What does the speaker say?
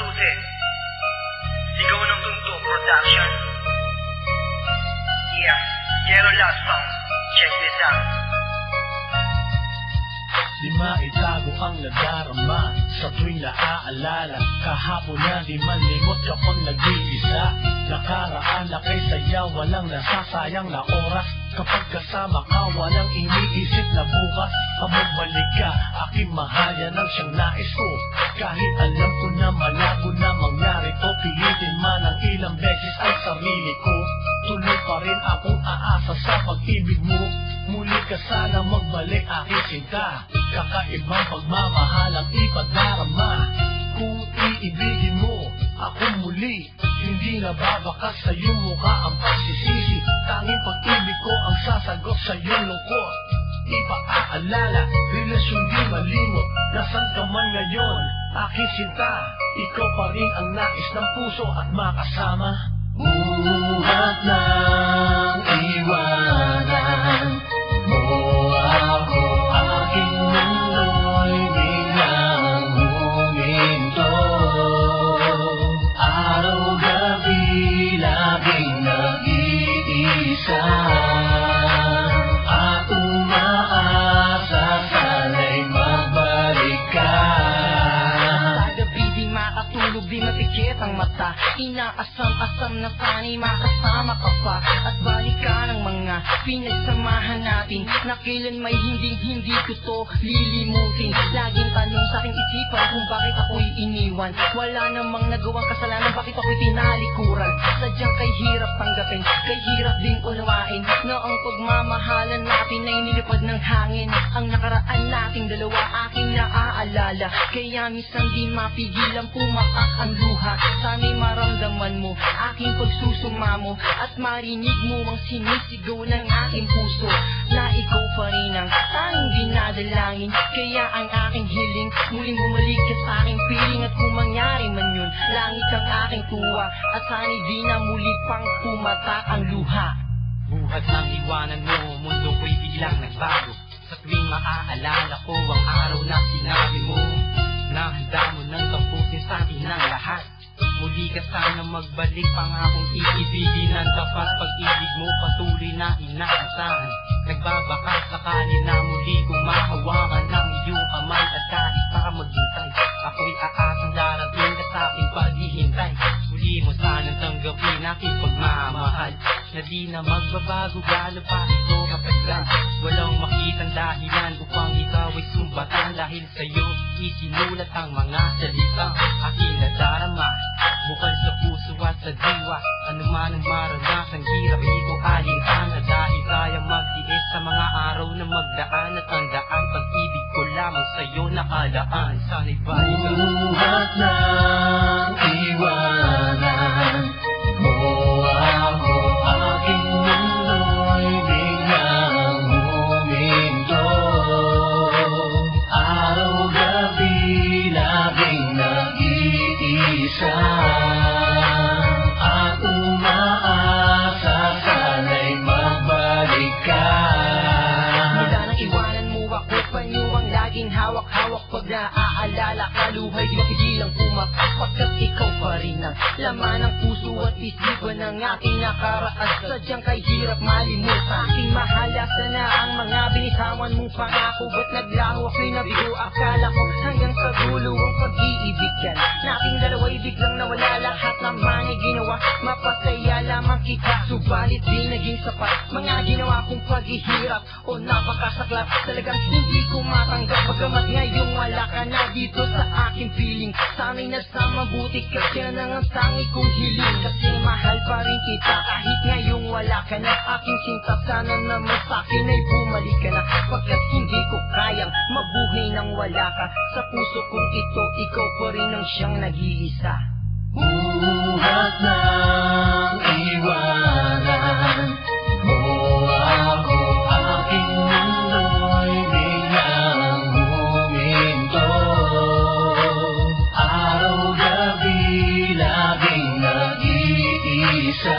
Music, Sigaw ng Tunto Production. Yeah, Yero Love Song. Check this out. Di maitago ang nadarama sa tuwing naaalala. Kahapon na di man limot ako'ng nag-iisa. Nakaraan na kay saya, walang nasasayang na oras. Kapag kasama ka, walang iniisip na bukas. Magbalik ka, aking mahal, yan ang siyang nais ko. Kahit alam ko na malabo na mangyari to, pilitin man ang ilang beses ang sarili ko. Tuloy pa rin akong aasa sa pag-ibig mo. Muli ka sana magbalik aking sinta. Kakaibang pagmamahal ang ipadarama. Kung iibigin mo ako muli, hindi na babakas sa iyong mukha ang pagsisisi. Tanging pag-ibig ko ang sasagot sa iyong lungkot. Ipaaalala, relasyon di malimot. Nasaan ka man ngayon, aking sinta. Ikaw pa rin ang nais ng puso at makasama. Buhat ng iwanan mo ako, aking mundo'y biglang huminto. Araw-gabi laging nag-iisa at umaasa sana'y magbalik ka. Sa gabi di makatulog, di matikit ang mata. Inaasam-asam na sana'y makasama ka pa. At balik ka ng mga pinagsamahan natin, na kailan may hindi ko to lilimutin. Laging tanong sa aking isipan kung bakit ako'y iniwan. Wala namang nagawang kasalanan, bakit ako'y tinalikuran. Sadyang kay hirap tanggapin, kay hirap ding unawain, na ang pagmamahalan natin ay nilipad ng hangin. Ang nakaraan nating dalawa aking naaalala, kaya minsan di mapigilan pumatak ang luha. Sana'y maramdaman mo aking pagsusumamo at marinig mo ang sinisigaw ng aking puso, na ikaw pa rin ang tanging dinadalangin. Kaya ang aking hiling, muling bumalik ka sa aking piling. At kung mangyari man yun, langit ang aking tuwa, at sana'y di na muli pang pumatak ang luha. Buhat ng iwanan mo, mundo ko'y biglang nagbago. Sa tuwing maaalala ko ang araw na sinabi mo na handa mo nang tapusin sa akin ng lahat. Muli ka sana magbalik, pangakong iibigin ng tapat. Pag-ibig mo patuloy na inaasahan. Nagbabaka sakali na muli kong mahawakan ng iyong kamay. At kahit pa maghintay, ako'y aasang darating ka sa aking paghihintay. Muli mo sanang tanggapin aking pagmamahal, na di na magbabago lalo pa ito kapaglan. Walang makitang dahilan upang ikaw ay sumbatan. Dahil sa'yo isinulat ang mga salitang aking nadarama, bukal sa puso at sa diwa. Ano man ang maranasan, hirap di ko alingana. Dahil kaya magtiis sa mga araw na magdaan. At tandaan, pag-ibig ko lamang sa'yo nakalaan. Sana'y balik ka. Buhat ng iwanan mo ako, aking mundo'y biglang huminto. Araw-gabi laging nag-iisa at umaasa sana'y magbalik ka. Mula nang iwanan mo ako, panyo ang laging hawak-hawak. Pag naaalala ka, luhay di mapigilang pumatak. Pagkat ikaw pa rin ang laman ng puso at isipan ng aking nakaraan. Sadyang kay hirap malimutan, aking mahalasa na ang mga binitawan mong pangako. Ba't naglaho ako'y nabigo, akala ko hanggang sa dulo ang pag-iibig yan. Na aking dalawa'y biglang nawala, lahat naman ay ginawa mapasaya lamang kita. Subalit di naging sapat mga ginawa kong paghihirap o napakasaklap. Talagang hindi ko matanggap, pagkamat ngayong wala ka na dito sa aking piling. Sana'y nasa mabuti ka, siya nang ang tangi kong hiling. Kasi mahal pa rin kita kahit ngayong wala ka na. Aking sinta, sana naman sa'kin ay bumalik ka na. Pagkat hindi ko kayang mabuhay nang wala ka. Sa puso kong ito, ikaw pa rin ang siyang nag-iisa. Buhat ng iwanan mo ako, aking mundo'y biglang huminto. Araw-gabi laging nag-iisa